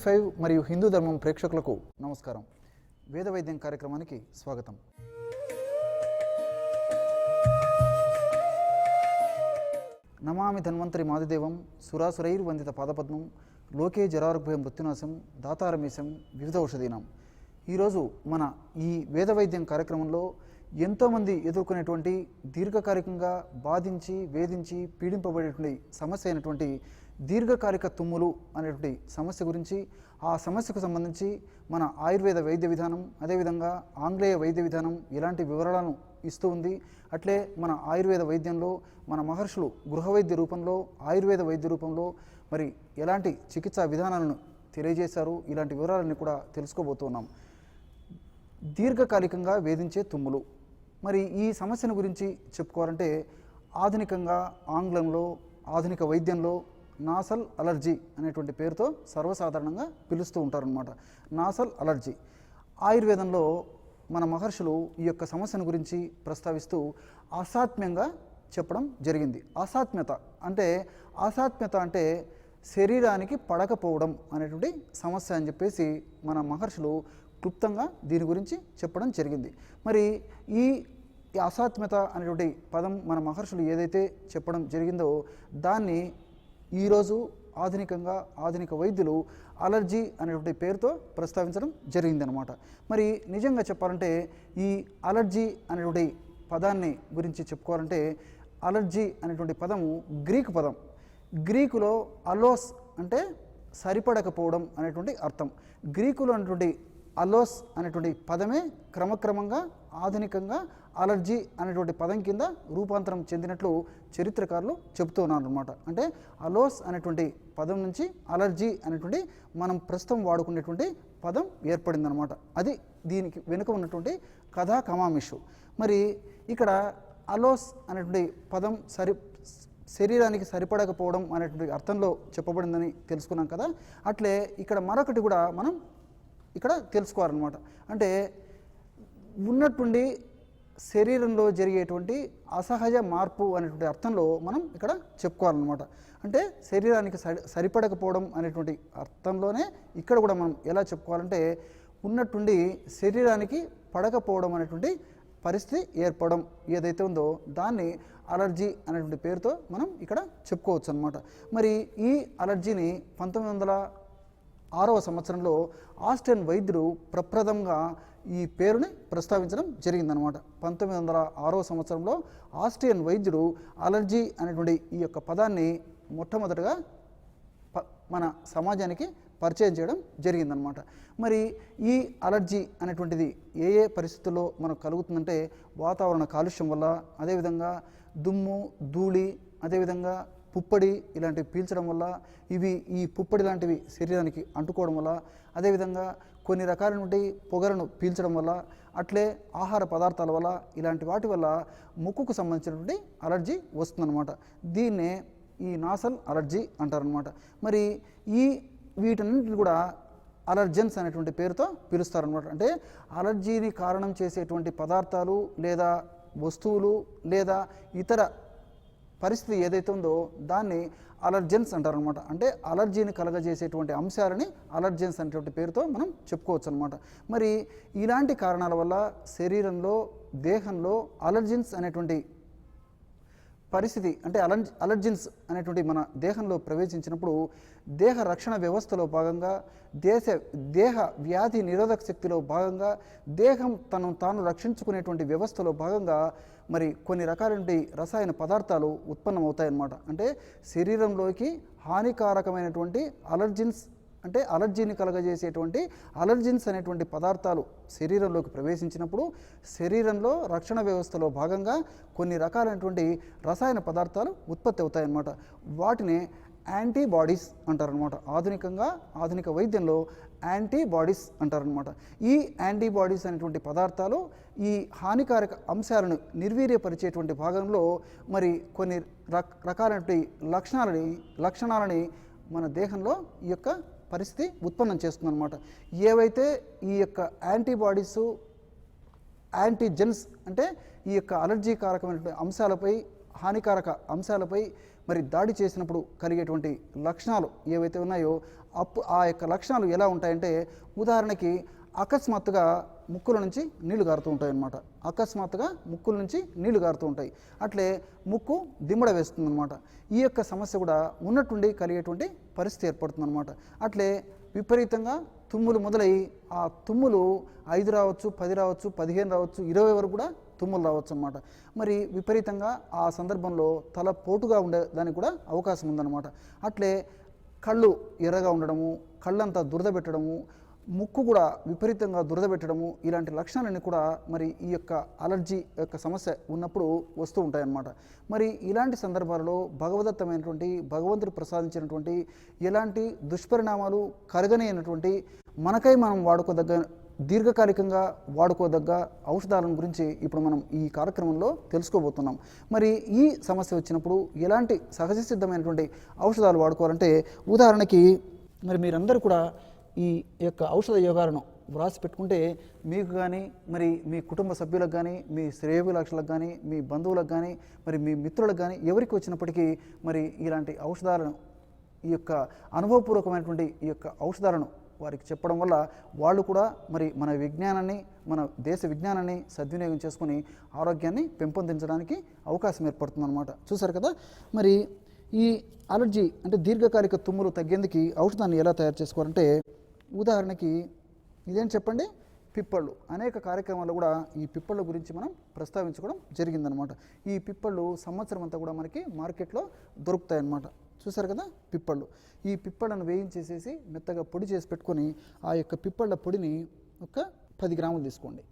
TV5 మరియు హిందూ ధర్మం ప్రేక్షకులకు నమస్కారం. వేద వైద్యం కార్యక్రమానికి స్వాగతం. నమామి ధన్వంతరి మాదిదేవం సురాసురైర్వందిత పాదపద్మం లోకే జరారుభయ మృత్యునాశం దాతారమీశం వివిధ ఔషధీనాం. ఈరోజు మన ఈ వేద వైద్యం కార్యక్రమంలో ఎంతోమంది ఎదుర్కొనేటువంటి దీర్ఘకాలికంగా బాధించి వేధించి పీడింపబడేటువంటి సమస్య అయినటువంటి దీర్ఘకాలిక తుమ్ములు అనేటువంటి సమస్య గురించి, ఆ సమస్యకు సంబంధించి మన ఆయుర్వేద వైద్య విధానం, అదేవిధంగా ఆంగ్లేయ వైద్య విధానం ఎలాంటి వివరాలను ఇస్తూ ఉంది. అట్లే మన ఆయుర్వేద వైద్యంలో మన మహర్షులు గృహవైద్య రూపంలో, ఆయుర్వేద వైద్య రూపంలో మరి ఎలాంటి చికిత్సా విధానాలను తెలియజేశారు, ఇలాంటి వివరాలన్నీ కూడా తెలుసుకోబోతున్నాం. దీర్ఘకాలికంగా వేధించే తుమ్ములు, మరి ఈ సమస్యను గురించి చెప్పుకోవాలంటే ఆధునికంగా ఆంగ్లంలో ఆధునిక వైద్యంలో నాసల్ అలర్జీ అనేటువంటి పేరుతో సర్వసాధారణంగా పిలుస్తూ ఉంటారనమాట. నాసల్ అలర్జీ ఆయుర్వేదంలో మన మహర్షులు ఈ యొక్క సమస్యను గురించి ప్రస్తావిస్తూ అసాత్మ్యంగా చెప్పడం జరిగింది. అసాత్మ్యత అంటే శరీరానికి పడకపోవడం అనేటువంటి సమస్య అని చెప్పేసి మన మహర్షులు క్లుప్తంగా దీని గురించి చెప్పడం జరిగింది. మరి ఈ అసాత్మ్యత అనేటువంటి పదం మన మహర్షులు ఏదైతే చెప్పడం జరిగిందో దాన్ని ఈరోజు ఆధునికంగా ఆధునిక వైద్యులు అలర్జీ అనేటువంటి పేరుతో ప్రస్తావించడం జరిగిందనమాట. మరి నిజంగా చెప్పాలంటే ఈ అలర్జీ అనేటువంటి పదాన్ని గురించి చెప్పుకోవాలంటే అలర్జీ అనేటువంటి పదము గ్రీకు పదం. గ్రీకులో అలోస్ అంటే సరిపడకపోవడం అనేటువంటి అర్థం. గ్రీకులో అనేటువంటి అలోస్ అనేటువంటి పదమే క్రమక్రమంగా ఆధునికంగా అలర్జీ అనేటువంటి పదం కింద రూపాంతరం చెందినట్లు చరిత్రకారులు చెబుతూ ఉన్నారు అనమాట. అంటే అలోస్ అనేటువంటి పదం నుంచి అలర్జీ అనేటువంటి మనం ప్రస్తుతం వాడుకునేటువంటి పదం ఏర్పడిందనమాట. అది దీనికి వెనుక ఉన్నటువంటి కథా కమామిషు. మరి ఇక్కడ అలోస్ అనేటువంటి పదం శరీరానికి సరిపడకపోవడం అనేటువంటి అర్థంలో చెప్పబడిందని తెలుసుకున్నాం కదా. అట్లే ఇక్కడ మరొకటి కూడా మనం ఇక్కడ తెలుసుకోవాలన్నమాట. అంటే ఉన్నట్టుండి శరీరంలో జరిగేటువంటి అసహజ మార్పు అనేటువంటి అర్థంలో మనం ఇక్కడ చెప్పుకోవాలన్నమాట. అంటే శరీరానికి సరిపడకపోవడం అనేటువంటి అర్థంలోనే ఇక్కడ కూడా మనం ఎలా చెప్పుకోవాలంటే ఉన్నట్టుండి శరీరానికి పడకపోవడం అనేటువంటి పరిస్థితి ఏర్పడడం ఏదైతే ఉందో దాన్ని అలర్జీ అనేటువంటి పేరుతో మనం ఇక్కడ చెప్పుకోవచ్చు అనమాట. మరి ఈ అలర్జీని 1906వ సంవత్సరంలో ఆస్ట్రియన్ వైద్యుడు ప్రప్రథంగా ఈ పేరుని ప్రస్తావించడం జరిగిందనమాట. 1906వ సంవత్సరంలో ఆస్ట్రియన్ వైద్యుడు అలర్జీ అనేటువంటి ఈ యొక్క పదాన్ని మొట్టమొదటగా మన సమాజానికి పరిచయం చేయడం జరిగిందనమాట. మరి ఈ అలర్జీ అనేటువంటిది ఏ ఏ పరిస్థితుల్లో మనకు కలుగుతుందంటే వాతావరణ కాలుష్యం వల్ల, అదేవిధంగా దుమ్ము ధూళి, అదేవిధంగా పుప్పడి ఇలాంటివి పీల్చడం వల్ల, ఈ పుప్పడి లాంటివి శరీరానికి అంటుకోవడం వల్ల, అదేవిధంగా కొన్ని రకాలైనటువంటి పొగలను పీల్చడం వల్ల, అట్లే ఆహార పదార్థాల వల్ల, ఇలాంటి వాటి వల్ల ముక్కుకు సంబంధించినటువంటి అలర్జీ వస్తుందన్నమాట. దీన్నే ఈ నాసల్ అలర్జీ అంటారనమాట. మరి వీటన్నింటిని కూడా అలర్జెన్స్ అనేటువంటి పేరుతో పిలుస్తారనమాట. అంటే అలర్జీని కారణం చేసేటువంటి పదార్థాలు లేదా వస్తువులు లేదా ఇతర పరిస్థితి ఏదైతే ఉందో దాన్ని అలర్జెన్స్ అంటారనమాట. అంటే అలర్జీని కలగజేసేటువంటి అంశాలని అలర్జెన్స్ అనేటువంటి పేరుతో మనం చెప్పుకోవచ్చు అనమాట. మరి ఇలాంటి కారణాల వల్ల శరీరంలో దేహంలో అలర్జెన్స్ అనేటువంటి పరిస్థితి అంటే అలర్జెన్స్ అనేటువంటి మన దేహంలో ప్రవేశించినప్పుడు దేహ రక్షణ వ్యవస్థలో భాగంగా, దేహ వ్యాధి నిరోధక శక్తిలో భాగంగా, దేహం తాను రక్షించుకునేటువంటి వ్యవస్థలో భాగంగా మరి కొన్ని రకాలైన రసాయన పదార్థాలు ఉత్పన్నమవుతాయన్నమాట. అంటే శరీరంలోకి హానికారకమైనటువంటి అంటే అలర్జీని కలగజేసేటువంటి అలర్జెన్స్ అనేటువంటి పదార్థాలు శరీరంలోకి ప్రవేశించినప్పుడు శరీరంలో రక్షణ వ్యవస్థలో భాగంగా కొన్ని రకాలైనటువంటి రసాయన పదార్థాలు ఉత్పత్తి అవుతాయన్నమాట. వాటిని యాంటీబాడీస్ అంటారనమాట. ఆధునిక వైద్యంలో యాంటీబాడీస్ అంటారనమాట. ఈ యాంటీబాడీస్ అనేటువంటి పదార్థాలు ఈ హానికారక అంశాలను నిర్వీర్యపరిచేటువంటి భాగంలో మరి కొన్ని రకాలైనటువంటి లక్షణాలని మన దేహంలో ఈ యొక్క పరిస్థితి ఉత్పన్నం చేస్తుందన్నమాట. ఏవైతే ఈ యొక్క యాంటీబాడీసు యాంటీజెన్స్ అంటే ఈ యొక్క అలర్జీకారకమైనటువంటి అంశాలపై హానికారక అంశాలపై మరి దాడి చేసినప్పుడు కలిగేటువంటి లక్షణాలు ఏవైతే ఉన్నాయో ఆ యొక్క లక్షణాలు ఎలా ఉంటాయంటే, ఉదాహరణకి అకస్మాత్తుగా ముక్కుల నుంచి నీళ్లు గారుతూ ఉంటాయి అన్నమాట. అకస్మాత్తుగా ముక్కుల నుంచి నీళ్లు గారుతూ ఉంటాయి. అట్లే ముక్కు దిమ్మడ వేస్తుందన్నమాట. ఈ యొక్క సమస్య కూడా ఉన్నట్టుండి కలిగేటువంటి పరిస్థితి ఏర్పడుతుందన్నమాట. అట్లే విపరీతంగా తుమ్ములు మొదలై ఆ తుమ్ములు 5 రావచ్చు, 10 రావచ్చు, 15 రావచ్చు, 20 వరకు కూడా తుమ్ములు రావచ్చు అన్నమాట. మరి విపరీతంగా ఆ సందర్భంలో తల పోటుగా ఉండే దానికి కూడా అవకాశం ఉందన్నమాట. అట్లే కళ్ళు ఎర్రగా ఉండడము, కళ్ళంతా దురద పెట్టడము, ముక్కు కూడా విపరీతంగా దురద పెట్టడము, ఇలాంటి లక్షణాలన్నీ కూడా మరి ఈ యొక్క అలర్జీ యొక్క సమస్య ఉన్నప్పుడు వస్తూ ఉంటాయన్నమాట. మరి ఇలాంటి సందర్భాలలో భగవదత్తమైనటువంటి, భగవంతుడు ప్రసాదించినటువంటి, ఎలాంటి దుష్పరిణామాలు కరగనేటువంటి, మనకై మనం వాడుకోదగ్గ, దీర్ఘకాలికంగా వాడుకోదగ్గ ఔషధాలను గురించి ఇప్పుడు మనం ఈ కార్యక్రమంలో తెలుసుకోబోతున్నాం. మరి ఈ సమస్య వచ్చినప్పుడు ఎలాంటి సహజ సిద్ధమైనటువంటి ఔషధాలు వాడుకోవాలంటే, ఉదాహరణకి మరి మీరందరూ కూడా ఈ యొక్క ఔషధ యోగాలను వ్రాసి పెట్టుకుంటే మీకు కానీ, మరి మీ కుటుంబ సభ్యులకు కానీ, మీ శ్రేయోభిలాషులకు కానీ, మీ బంధువులకు కానీ, మరి మీ మిత్రులకు కానీ ఎవరికి వచ్చినప్పటికీ మరి ఇలాంటి ఔషధాలను, ఈ యొక్క అనుభవపూర్వకమైనటువంటి ఈ యొక్క ఔషధాలను వారికి చెప్పడం వల్ల వాళ్ళు కూడా మరి మన విజ్ఞానాన్ని, మన దేశ విజ్ఞానాన్ని సద్వినియోగం చేసుకుని ఆరోగ్యాన్ని పెంపొందించడానికి అవకాశం ఏర్పడుతుందన్నమాట. చూసారు కదా. మరి ఈ అలర్జీ అంటే దీర్ఘకాలిక తుమ్ములు తగ్గేందుకు ఔషధాన్ని ఎలా తయారు చేసుకోవాలంటే, ఉదాహరణకి ఇదేం చెప్పండి, పిప్పళ్ళు. అనేక కార్యక్రమాల్లో కూడా ఈ పిప్పళ్ళ గురించి మనం ప్రస్తావించుకోవడం జరిగిందనమాట. ఈ పిప్పళ్ళు సంవత్సరం అంతా కూడా మనకి మార్కెట్లో దొరుకుతాయి అన్నమాట. చూసారు కదా పిప్పళ్ళు. ఈ పిప్పళ్ళను వేయించేసేసి మెత్తగా పొడి చేసి పెట్టుకొని ఆ యొక్క పిప్పళ్ళ పొడిని ఒక 10 గ్రాములు తీసుకోండి.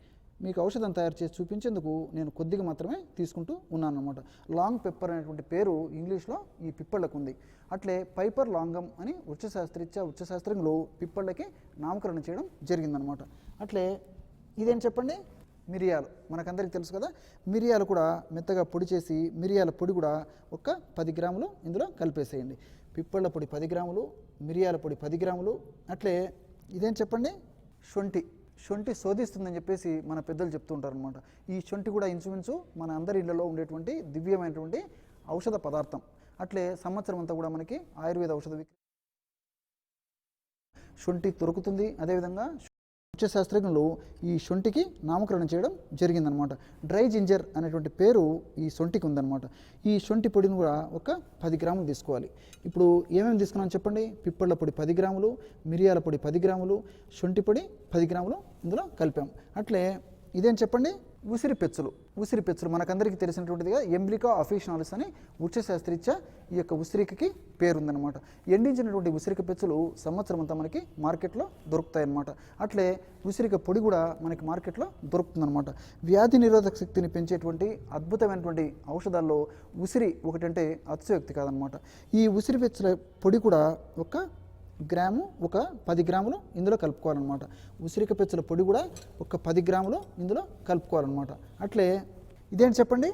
మీకు ఔషధం తయారు చేసి చూపించేందుకు నేను కొద్దిగా మాత్రమే తీసుకుంటూ ఉన్నాను అనమాట. లాంగ్ పెప్పర్ అనేటువంటి పేరు ఇంగ్లీష్లో ఈ పిప్పళ్ళకు ఉంది. అట్లే పైపర్ లాంగం అని ఉచ్చశాస్త్రంలో పిప్పళ్ళకి నామకరణం చేయడం జరిగిందనమాట. అట్లే ఇదేం చెప్పండి, మిరియాలు. మనకందరికీ తెలుసు కదా. మిరియాలు కూడా మెత్తగా పొడి చేసి, మిరియాల పొడి కూడా ఒక 10 గ్రాములు ఇందులో కలిపేసేయండి. పిప్పళ్ళ పొడి 10 గ్రాములు, మిరియాల పొడి 10 గ్రాములు. అట్లే ఇదేం చెప్పండి, శొంఠి. శొంఠి శోధిస్తుందని చెప్పేసి మన పెద్దలు చెప్తూ ఉంటారనమాట. ఈ శొంఠి కూడా ఇంచుమించు మన అందరి ఇళ్లలో ఉండేటువంటి దివ్యమైనటువంటి ఔషధ పదార్థం. అట్లే సంవత్సరం అంతా కూడా మనకి ఆయుర్వేద ఔషధ శొంఠి దొరుకుతుంది. అదేవిధంగా శాస్త్రజ్ఞులు ఈ శొంఠికి నామకరణం చేయడం జరిగిందనమాట. డ్రై జింజర్ అనేటువంటి పేరు ఈ శొంఠికి ఉందన్నమాట. ఈ శొంఠి పొడిని కూడా ఒక 10 గ్రాములు తీసుకోవాలి. ఇప్పుడు ఏమేమి తీసుకున్నాం చెప్పండి, పిప్పళ్ళ పొడి 10 గ్రాములు, మిరియాల పొడి 10 గ్రాములు, శొంఠి పొడి 10 గ్రాములు ఇందులో కలిపాం. అట్లే ఇదేం చెప్పండి, ఉసిరి పెచ్చులు. ఉసిరి పెచ్చులు మనకందరికీ తెలిసినటువంటిదిగా ఎంబ్లికా అఫిషనాలిస్ అని వృక్షశాస్త్రీత్యా ఈ యొక్క ఉసిరికకి పేరుందనమాట. ఎండించినటువంటి ఉసిరిక పెచ్చులు సంవత్సరం అంతా మనకి మార్కెట్లో దొరుకుతాయన్నమాట. అట్లే ఉసిరిక పొడి కూడా మనకి మార్కెట్లో దొరుకుతుందన్నమాట. వ్యాధి నిరోధక శక్తిని పెంచేటువంటి అద్భుతమైనటువంటి ఔషధాల్లో ఉసిరి ఒకటంటే అతిశయోక్తి కాదనమాట. ఈ ఉసిరి పెచ్చుల పొడి కూడా ఒక గ్రాము, ఒక 10 గ్రాములు ఇందులో కలుపుకోవాలన్నమాట. ఉసిరిక పెచ్చుల పొడి కూడా ఒక 10 గ్రాములు ఇందులో కలుపుకోవాలన్నమాట. అట్లే ఇదేంటి చెప్పండి,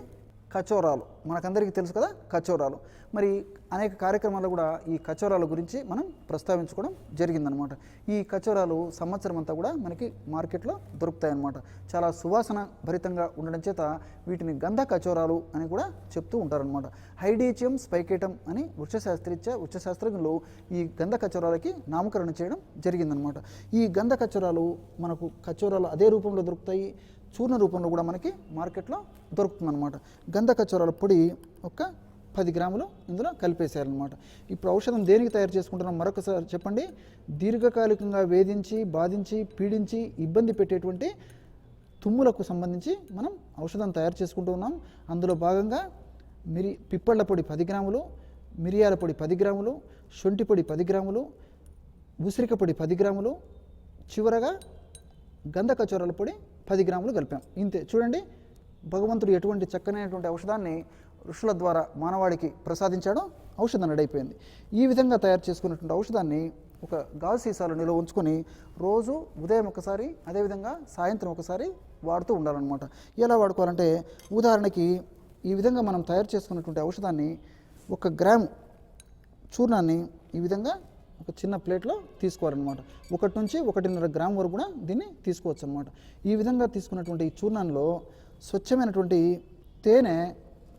కచోరాలు. మనకందరికీ తెలుసు కదా కచోరాలు. మరి అనేక కార్యక్రమాల్లో కూడా ఈ కచోరాల గురించి మనం ప్రస్తావించుకోవడం జరిగిందనమాట. ఈ కచోరాలు సంవత్సరం అంతా కూడా మనకి మార్కెట్లో దొరుకుతాయన్నమాట. చాలా సువాసన భరితంగా ఉండడం చేత వీటిని గంధ కచోరాలు అని కూడా చెప్తూ ఉంటారనమాట. హైడీచియం స్పైకేటం అని వృక్షశాస్త్రజ్ఞులు ఈ గంధ కచోరాలకి నామకరణం చేయడం జరిగిందనమాట. ఈ గంధ కచోరాలు మనకు కచోరాలు అదే రూపంలో దొరుకుతాయి, చూర్ణ రూపంలో కూడా మనకి మార్కెట్లో దొరుకుతుందన్నమాట. గంధ కచోరాల పొడి ఒక 10 గ్రాములు ఇందులో కలిపేశారనమాట. ఇప్పుడు ఔషధం దేనికి తయారు చేసుకుంటున్నాం మరొకసారి చెప్పండి. దీర్ఘకాలికంగా వేధించి, బాధించి, పీడించి, ఇబ్బంది పెట్టేటువంటి తుమ్ములకు సంబంధించి మనం ఔషధం తయారు చేసుకుంటూ ఉన్నాం. అందులో భాగంగా పిప్పళ్ళ పొడి 10 గ్రాములు, మిరియాల పొడి 10 గ్రాములు, శొంఠి పొడి 10 గ్రాములు, ఉసిరిక పొడి 10 గ్రాములు, చివరగా గంధ కచోరాల పొడి 10 గ్రాములు కలిపాం. ఇంతే. చూడండి భగవంతుడు ఎటువంటి చక్కనైనటువంటి ఔషధాన్ని ఋషుల ద్వారా మానవాడికి ప్రసాదించాడో ఔషధం రెడీ అయిపోయింది. ఈ విధంగా తయారు చేసుకున్నటువంటి ఔషధాన్ని ఒక గాజు సీసాలో నిల్వ ఉంచుకొని రోజు ఉదయం ఒకసారి, అదేవిధంగా సాయంత్రం ఒకసారి వాడుతూ ఉండాలన్నమాట. ఎలా వాడుకోవాలంటే, ఉదాహరణకి ఈ విధంగా మనం తయారు చేసుకున్నటువంటి ఔషధాన్ని 1 గ్రాము చూర్ణాన్ని ఈ విధంగా ఒక చిన్న ప్లేట్లో తీసుకోవాలన్నమాట. 1 నుంచి 1.5 గ్రాము వరకు కూడా దీన్ని తీసుకోవచ్చు అనమాట. ఈ విధంగా తీసుకున్నటువంటి చూర్ణంలో స్వచ్ఛమైనటువంటి తేనె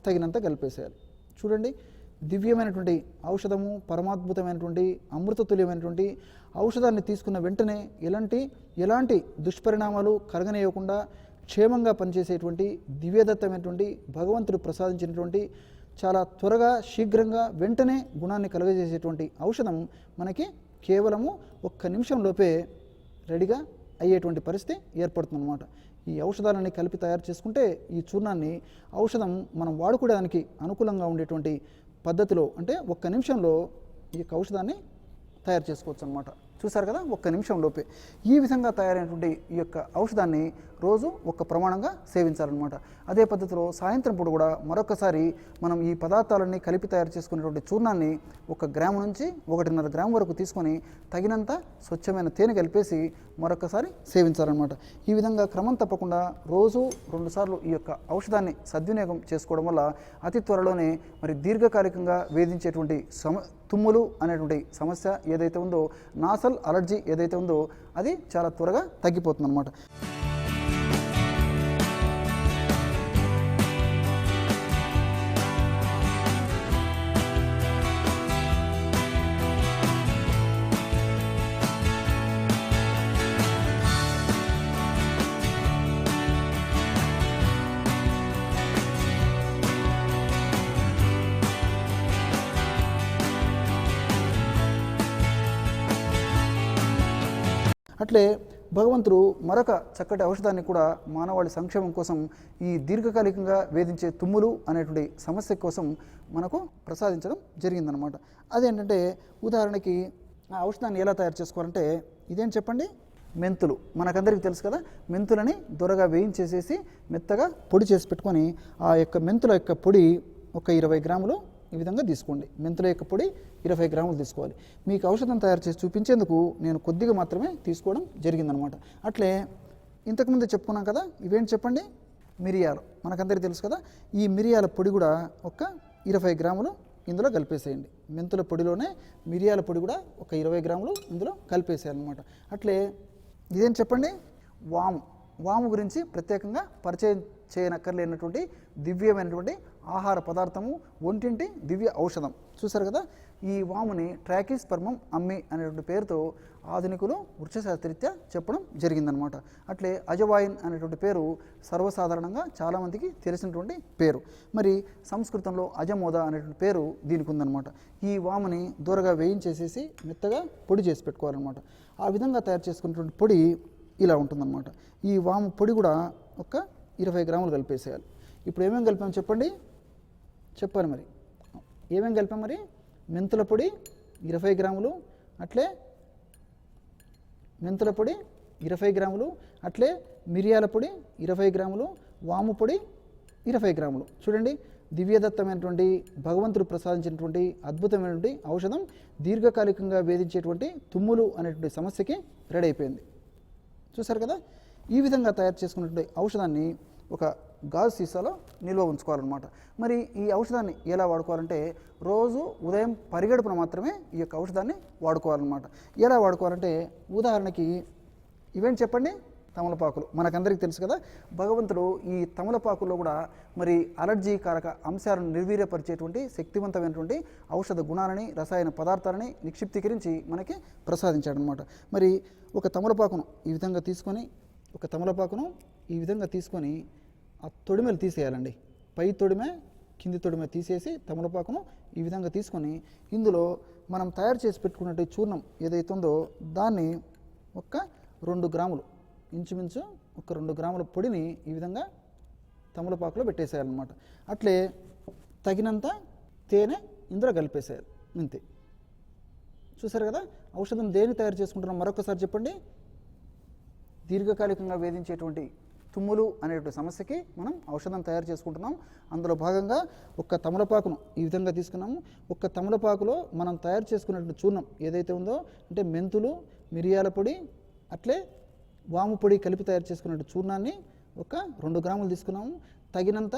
తగినంత కలిపేసేయాలి. చూడండి దివ్యమైనటువంటి ఔషధము, పరమాద్భుతమైనటువంటి అమృతతుల్యమైనటువంటి ఔషధాన్ని తీసుకున్న వెంటనే ఎలాంటి దుష్పరిణామాలు కలగనివ్వకుండా క్షేమంగా పనిచేసేటువంటి దివ్యదత్తమైనటువంటి భగవంతుడు ప్రసాదించినటువంటి చాలా త్వరగా శీఘ్రంగా వెంటనే గుణాన్ని కలుగజేసేటువంటి ఔషధం మనకి కేవలము 1 నిమిషంలోపే రెడీగా అయ్యేటువంటి పరిస్థితి ఏర్పడుతుందన్నమాట. ఈ ఔషధాలని కలిపి తయారు చేసుకుంటే ఈ చూర్ణాన్ని ఔషధం మనం వాడుకోవడానికి అనుకూలంగా ఉండేటువంటి పద్ధతిలో అంటే 1 నిమిషంలో ఈ యొక్క ఔషధాన్ని తయారు చేసుకోవచ్చు అనమాట. చూసారు కదా, 1 నిమిషంలోపే ఈ విధంగా తయారైనటువంటి ఈ యొక్క ఔషధాన్ని రోజు ఒక ప్రమాణంగా సేవించాలన్నమాట. అదే పద్ధతిలో సాయంత్రం పూట కూడా మరొకసారి మనం ఈ పదార్థాలన్నీ కలిపి తయారు చేసుకునేటువంటి చూర్ణాన్ని 1 గ్రాము నుంచి 1.5 గ్రాము వరకు తీసుకొని తగినంత స్వచ్ఛమైన తేనె కలిపేసి మరొకసారి సేవించాలన్నమాట. ఈ విధంగా క్రమం తప్పకుండా రోజు 2 సార్లు ఈ యొక్క ఔషధాన్ని సద్వినియోగం చేసుకోవడం వల్ల అతి త్వరలోనే మరి దీర్ఘకాలికంగా వేధించేటువంటి తుమ్ములు అనేటువంటి సమస్య ఏదైతే ఉందో, నాసల్ అలర్జీ ఏదైతే ఉందో అది చాలా త్వరగా తగ్గిపోతుంది అన్నమాట. అట్లే భగవంతుడు మరొక చక్కటి ఔషధాన్ని కూడా మానవాళి సంక్షేమం కోసం ఈ దీర్ఘకాలికంగా వేధించే తుమ్ములు అనేటువంటి సమస్య కోసం మనకు ప్రసాదించడం జరిగిందనమాట. అదేంటంటే ఉదాహరణకి ఆ ఔషధాన్ని ఎలా తయారు చేసుకోవాలంటే ఇదేం చెప్పండి, మెంతులు. మనకందరికీ తెలుసు కదా, మెంతులని దొరగా వేయించేసేసి మెత్తగా పొడి చేసి పెట్టుకొని ఆ యొక్క మెంతుల యొక్క పొడి ఒక 20 గ్రాములు ఈ విధంగా తీసుకోండి. మెంతుల యొక్క పొడి 20 గ్రాములు తీసుకోవాలి. మీకు ఔషధం తయారు చేసి చూపించేందుకు నేను కొద్దిగా మాత్రమే తీసుకోవడం జరిగిందనమాట. అట్లే ఇంతకుముందు చెప్పుకున్నాం కదా, ఇవేంటి చెప్పండి, మిరియాలు. మనకందరికీ తెలుసు కదా, ఈ మిరియాల పొడి కూడా ఒక 20 గ్రాములు ఇందులో కలిపేసేయండి. మెంతుల పొడిలోనే మిరియాల పొడి కూడా ఒక 20 గ్రాములు ఇందులో కలిపేసేయాలన్నమాట. అట్లే ఇదేం చెప్పండి, వాము గురించి ప్రత్యేకంగా పరిచయం చేయనక్కర్లేనటువంటి దివ్యమైనటువంటి ఆహార పదార్థము, ఒంటింటి దివ్య ఔషధం. చూసారు కదా, ఈ వాముని ట్రాకిస్పర్మం అమ్మి అనేటువంటి పేరుతో ఆధునికులు వృక్షశాస్త్రరీత్యా చెప్పడం జరిగిందనమాట. అట్లే అజవాయిన్ అనేటువంటి పేరు సర్వసాధారణంగా చాలామందికి తెలిసినటువంటి పేరు. మరి సంస్కృతంలో అజమోద అనేటువంటి పేరు దీనికి ఉందన్నమాట. ఈ వాముని దూరగా వేయించేసేసి మెత్తగా పొడి చేసి పెట్టుకోవాలన్నమాట. ఆ విధంగా తయారు చేసుకున్నటువంటి పొడి ఇలా ఉంటుందన్నమాట. ఈ వాము పొడి కూడా ఒక 20 గ్రాములు కలిపేసేయాలి. ఇప్పుడు ఏమేమి కలిపాము చెప్పండి, చెప్పాలి మరి ఏమేమి కలిపాం. మరి మెంతుల పొడి 20 గ్రాములు, అట్లే మెంతుల పొడి 20 గ్రాములు, అట్లే మిరియాల పొడి 20 గ్రాములు, వాము పొడి 20 గ్రాములు. చూడండి, దివ్యదత్తమైనటువంటి భగవంతుడు ప్రసాదించినటువంటి అద్భుతమైనటువంటి ఔషధం దీర్ఘకాలికంగా వేధించేటువంటి తుమ్ములు అనేటువంటి సమస్యకి రెడీ అయిపోయింది. చూసారు కదా, ఈ విధంగా తయారు చేసుకున్నటువంటి ఔషధాన్ని ఒక గాజు సీసాలో నిల్వ ఉంచుకోవాలన్నమాట. మరి ఈ ఔషధాన్ని ఎలా వాడుకోవాలంటే రోజు ఉదయం పరిగెడుపున మాత్రమే ఈ యొక్క ఔషధాన్ని వాడుకోవాలన్నమాట. ఎలా వాడుకోవాలంటే ఉదాహరణకి ఇవేంటి చెప్పండి, తమలపాకులు. మనకందరికీ తెలుసు కదా, భగవంతుడు ఈ తమలపాకుల్లో కూడా మరి అలర్జీ కారక అంశాలను నిర్వీర్యపరిచేటువంటి శక్తివంతమైనటువంటి ఔషధ గుణాలని, రసాయన పదార్థాలని నిక్షిప్తీకరించి మనకి ప్రసాదించాడనమాట. మరి ఒక తమలపాకును ఈ విధంగా తీసుకొని ఆ తొడిమెలు తీసేయాలండి. పై తొడిమె కింది తొడిమె తీసేసి తమలపాకును ఈ విధంగా తీసుకొని ఇందులో మనం తయారు చేసి పెట్టుకున్నట్టు చూర్ణం ఏదైతే ఉందో దాన్ని ఒక 2 గ్రాములు, ఇంచుమించు ఒక 2 గ్రాముల పొడిని ఈ విధంగా తమలపాకులో పెట్టేసేయాలన్నమాట. అట్లే తగినంత తేనె ఇందులో కలిపేసేయాలి, అంతే. చూసారు కదా, ఔషధం దేన్ని తయారు చేసుకుంటున్నాం మరొకసారి చెప్పండి, దీర్ఘకాలికంగా వేధించేటువంటి తుమ్ములు అనేటువంటి సమస్యకి మనం ఔషధం తయారు చేసుకుంటున్నాం. అందులో భాగంగా ఒక తమలపాకును ఈ విధంగా తీసుకున్నాము. ఒక తమలపాకులో మనం తయారు చేసుకున్నటువంటి చూర్ణం ఏదైతే ఉందో అంటే మెంతులు, మిరియాల పొడి, అట్లే వాము పొడి కలిపి తయారు చేసుకున్నటువంటి చూర్ణాన్ని ఒక 2 గ్రాములు తీసుకున్నాము. తగినంత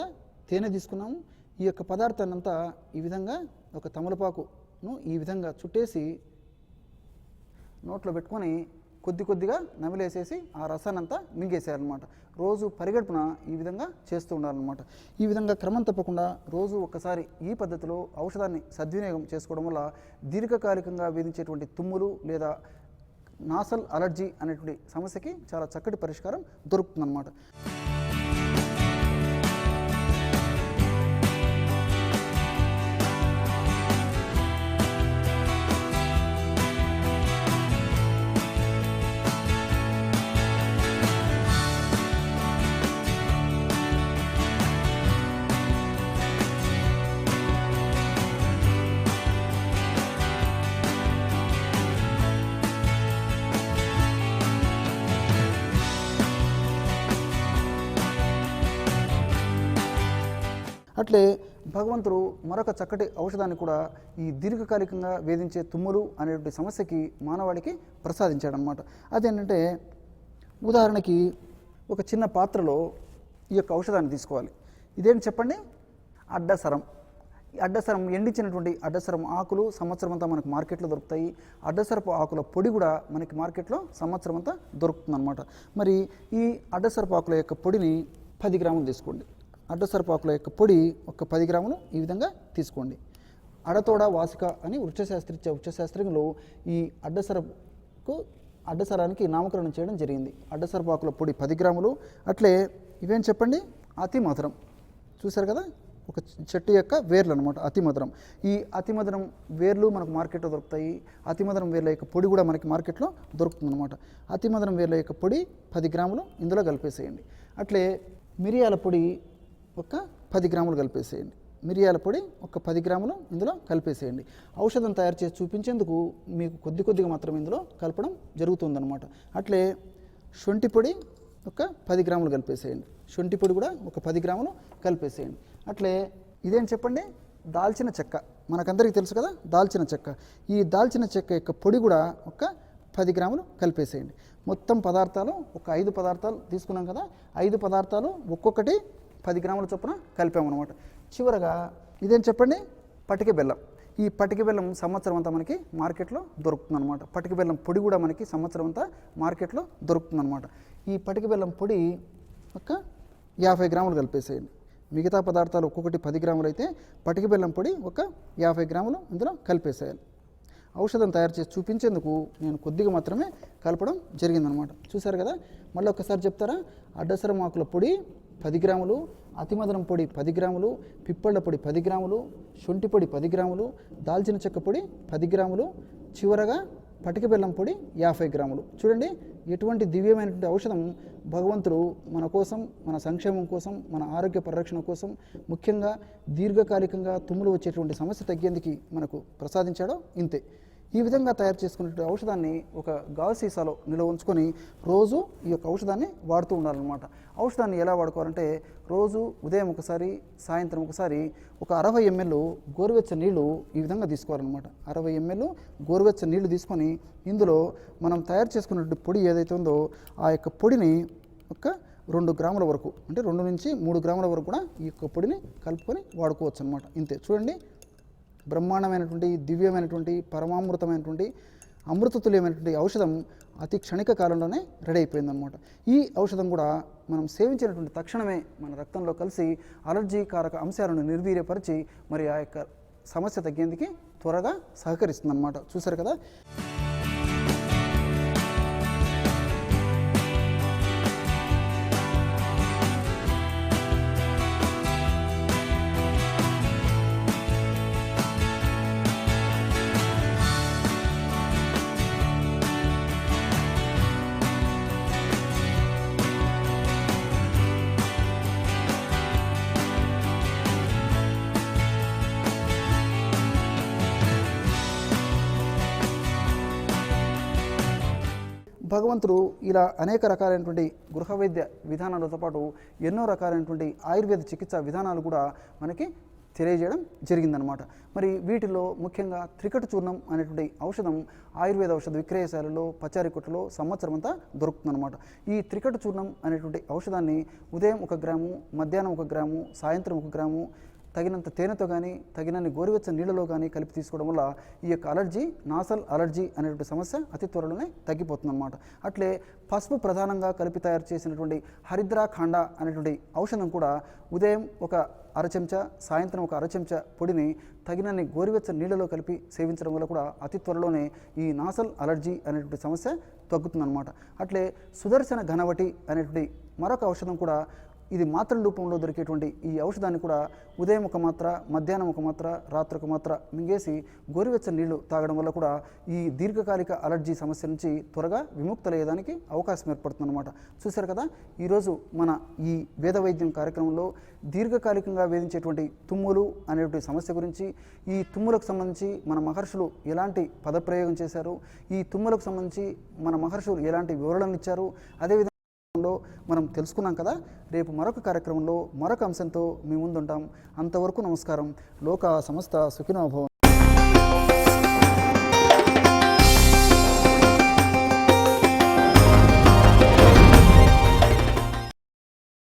తేనె తీసుకున్నాము. ఈ యొక్క పదార్థాన్ని అంతా ఈ విధంగా ఒక తమలపాకును ఈ విధంగా చుట్టేసి నోట్లో పెట్టుకొని కొద్ది కొద్దిగా నమిలేసేసి ఆ రసాన్ని అంతా మింగేసేయాలన్నమాట. రోజు పరిగడుపున ఈ విధంగా చేస్తూ ఉండాలన్నమాట. ఈ విధంగా క్రమం తప్పకుండా రోజు ఒక్కసారి ఈ పద్ధతిలో ఔషధాన్ని సద్వినియోగం చేసుకోవడం వల్ల దీర్ఘకాలికంగా వేధించేటువంటి తుమ్ములు లేదా నాసల్ అలర్జీ అనేటువంటి సమస్యకి చాలా చక్కటి పరిష్కారం దొరుకుతుందన్నమాట. అట్లే భగవంతుడు మరొక చక్కటి ఔషధాన్ని కూడా ఈ దీర్ఘకాలికంగా వేధించే తుమ్ములు అనేటువంటి సమస్యకి మానవాళికి ప్రసాదించాడనమాట. అదేంటంటే ఉదాహరణకి ఒక చిన్న పాత్రలో ఈ యొక్క ఔషధాన్ని తీసుకోవాలి. ఇదేంటి చెప్పండి? అడ్డసరం. అడ్డసరం, ఎండించినటువంటి అడ్డసరం ఆకులు సంవత్సరం అంతా మనకు మార్కెట్లో దొరుకుతాయి. అడ్డసరపు ఆకుల పొడి కూడా మనకి మార్కెట్లో సంవత్సరం అంతా దొరుకుతుందన్నమాట. మరి ఈ అడ్డసరపు ఆకుల యొక్క పొడిని 10 గ్రాములు తీసుకోండి. అడ్డసరపాకుల యొక్క పొడి ఒక 10 గ్రాములు ఈ విధంగా తీసుకోండి. అడతోడ వాసిక అని వృక్షశాస్త్రంలో ఈ అడ్డసరానికి నామకరణం చేయడం జరిగింది. అడ్డసరపాకుల పొడి 10 గ్రాములు. అట్లే ఇవేం చెప్పండి? అతి మధురం. చూశారు కదా, ఒక చెట్టు యొక్క వేర్లు అనమాట అతి మధురం. ఈ అతి మధురం వేర్లు మనకు మార్కెట్లో దొరుకుతాయి. అతి మధురం వేర్ల యొక్క పొడి కూడా మనకి మార్కెట్లో దొరుకుతుంది అనమాట. అతి మధురం వేర్ల యొక్క పొడి 10 గ్రాములు ఇందులో కలిపేసేయండి. అట్లే మిరియాల పొడి ఒక 10 గ్రాములు కలిపేసేయండి. మిరియాల పొడి ఒక 10 గ్రాములు ఇందులో కలిపేసేయండి. ఔషధం తయారు చేసి చూపించేందుకు మీకు కొద్దిగా మాత్రమే ఇందులో కలపడం జరుగుతుందన్నమాట. అట్లే శొంఠి పొడి ఒక 10 గ్రాములు కలిపేసేయండి. శొంఠి పొడి కూడా ఒక 10 గ్రాములు కలిపేసేయండి. అట్లే ఇదేం చెప్పండి? దాల్చిన చెక్క. మనకందరికీ తెలుసు కదా దాల్చిన చెక్క. ఈ దాల్చిన చెక్క యొక్క పొడి కూడా ఒక 10 గ్రాములు కలిపేసేయండి. మొత్తం పదార్థాలు ఒక 5 పదార్థాలు తీసుకున్నాం కదా, 5 పదార్థాలు ఒక్కొక్కటి 10 గ్రాముల చొప్పున కలిపామన్నమాట. చివరగా ఇదేం చెప్పండి? పటిక బెల్లం. ఈ పటిక బెల్లం సంవత్సరం అంతా మనకి మార్కెట్లో దొరుకుతుందన్నమాట. పటిక బెల్లం పొడి కూడా మనకి సంవత్సరం అంతా మార్కెట్లో దొరుకుతుందన్నమాట. ఈ పటిక బెల్లం పొడి ఒక 50 గ్రాములు కలిపేసేయండి. మిగతా పదార్థాలు ఒక్కొక్కటి 10 గ్రాములు అయితే పటిక బెల్లం పొడి ఒక 50 గ్రాములు ఇందులో కలిపేసేయాలి. ఔషధం తయారు చేసి చూపించేందుకు నేను కొద్దిగా మాత్రమే కలపడం జరిగిందనమాట. చూశారు కదా, మళ్ళీ ఒకసారి చెప్తారా? అడ్డసరం ఆకుల పొడి 10 గ్రాములు, అతిమధురం పొడి 10 గ్రాములు, పిప్పళ్ళ పొడి 10 గ్రాములు, శొంఠి పొడి 10 గ్రాములు, దాల్చిన చెక్క పొడి 10 గ్రాములు, చివరగా పటిక బెల్లం పొడి 50 గ్రాములు. చూడండి, ఎటువంటి దివ్యమైనటువంటి ఔషధం భగవంతుడు మన కోసం, మన సంక్షేమం కోసం, మన ఆరోగ్య పరిరక్షణ కోసం, ముఖ్యంగా దీర్ఘకాలికంగా తుమ్ములు వచ్చేటువంటి సమస్య తగ్గేందుకు మనకు ప్రసాదించాడో ఇంతే. ఈ విధంగా తయారు చేసుకునే ఔషధాన్ని ఒక గాజు సీసాలో నిల్వ ఉంచుకొని రోజు ఈ యొక్క ఔషధాన్ని వాడుతూ ఉండాలన్నమాట. ఔషధాన్ని ఎలా వాడుకోవాలంటే రోజు ఉదయం ఒకసారి, సాయంత్రం ఒకసారి ఒక 60 ml గోరువెచ్చని నీళ్లు ఈ విధంగా తీసుకోవాలన్నమాట. 60 ml గోరువెచ్చని నీళ్లు తీసుకొని ఇందులో మనం తయారు చేసుకున్నటువంటి పొడి ఏదైతే ఉందో ఆ యొక్క పొడిని ఒక 2 గ్రాముల వరకు, అంటే 2 నుంచి 3 గ్రాముల వరకు కూడా ఈ యొక్క పొడిని కలుపుకొని వాడుకోవచ్చు అనమాట. ఇంతే. చూడండి, బ్రహ్మాండమైనటువంటి, దివ్యమైనటువంటి, పరమామృతమైనటువంటి, అమృతతుల్యమైనటువంటి ఔషధం అతి క్షణిక కాలంలోనే రెడీ అయిపోయిందనమాట. ఈ ఔషధం కూడా మనం సేవించినటువంటి తక్షణమే మన రక్తంలో కలిసి అలర్జీ కారక అంశాలను నిర్వీర్యపరిచి మరి ఆ యొక్క సమస్య తగ్గేందుకు త్వరగా సహకరిస్తుందన్నమాట. చూశారు కదా. భగవంతుడు ఇలా అనేక రకాలైనటువంటి గృహ వైద్య విధానాలతో పాటు ఎన్నో రకాలైనటువంటి ఆయుర్వేద చికిత్సా విధానాలు కూడా మనకి తెలియజేయడం జరిగిందనమాట. మరి వీటిలో ముఖ్యంగా త్రికట చూర్ణం అనేటువంటి ఔషధం ఆయుర్వేద ఔషధ విక్రయశాలలో, పచారీ కొట్టులో సంవత్సరం అంతా దొరుకుతుందన్నమాట. ఈ త్రికట చూర్ణం అనేటువంటి ఔషధాన్ని ఉదయం 1 గ్రాము, మధ్యాహ్నం 1 గ్రాము, సాయంత్రం 1 గ్రాము తగినంత తేనెతో కానీ తగినన్ని గోరువెచ్చని నీళ్ళలో కానీ కలిపి తీసుకోవడం వల్ల ఈ యొక్క అలర్జీ నాసల్ అలర్జీ అనేటువంటి సమస్య అతి త్వరలోనే తగ్గిపోతుంది అనమాట. అట్లే పసుపు ప్రధానంగా కలిపి తయారు చేసినటువంటి హరిద్రాఖండ అనేటువంటి ఔషధం కూడా ఉదయం ఒక అరచెంచా, సాయంత్రం ఒక అరచెంచా పొడిని తగినన్ని గోరువెచ్చని నీళ్ళలో కలిపి సేవించడం వల్ల కూడా అతి త్వరలోనే ఈ నాసల్ అలర్జీ అనేటువంటి సమస్య తగ్గుతుందన్నమాట. అట్లే సుదర్శన ఘనవటి అనేటువంటి మరొక ఔషధం కూడా, ఇది మాత్రల రూపంలో దొరికేటువంటి ఈ ఔషధాన్ని కూడా ఉదయం ఒక మాత్ర, మధ్యాహ్నం ఒక మాత్ర, రాత్రి ఒక మాత్ర మింగేసి గోరువెచ్చని నీళ్లు తాగడం వల్ల కూడా ఈ దీర్ఘకాలిక అలర్జీ సమస్య నుంచి త్వరగా విముక్తులయ్యేదానికి అవకాశం ఏర్పడుతుందన్నమాట. చూశారు కదా, ఈరోజు మన ఈ వేద వైద్యం కార్యక్రమంలో దీర్ఘకాలికంగా వేధించేటువంటి తుమ్ములు అనేటువంటి సమస్య గురించి, ఈ తుమ్ములకు సంబంధించి మన మహర్షులు ఎలాంటి పదప్రయోగం చేశారు, ఈ తుమ్ములకు సంబంధించి మన మహర్షులు ఎలాంటి వివరణలు ఇచ్చారు, అదేవిధంగా మనం తెలుసుకున్నాం కదా. రేపు మరొక కార్యక్రమంలో మరొక అంశంతో మీ ముందుంటాం. అంతవరకు నమస్కారం. లోకా సమస్త సుఖినో భవంతు.